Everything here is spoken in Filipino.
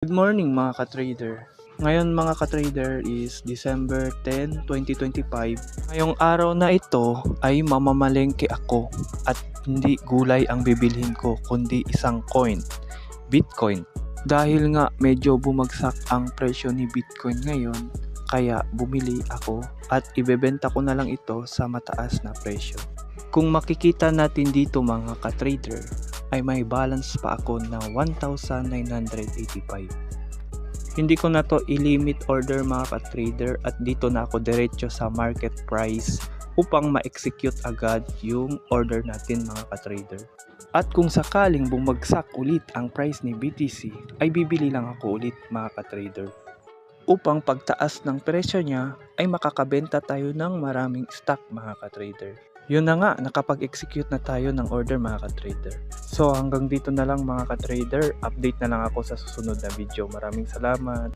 Good morning mga ka-trader. Ngayon mga ka-trader is December 10, 2025. Ngayong araw na ito ay mamamalengke ako at hindi gulay ang bibilhin ko kundi isang coin, Bitcoin. Dahil nga medyo bumagsak ang presyo ni Bitcoin ngayon, kaya bumili ako at ibebenta ko na lang ito sa mataas na presyo. Kung makikita natin dito mga ka-trader, ay may balance pa ako na 1,985. Hindi ko na to i-limit order mga ka-trader at dito na ako diretso sa market price upang ma-execute agad yung order natin mga ka-trader. At kung sakaling bumagsak ulit ang price ni BTC ay bibili lang ako ulit mga ka-trader. Upang pagtaas ng presyo niya ay makakabenta tayo ng maraming stock mga ka-trader. Yun na nga, nakapag-execute na tayo ng order mga ka-trader. So hanggang dito na lang mga ka-trader, update na lang ako sa susunod na video. Maraming salamat.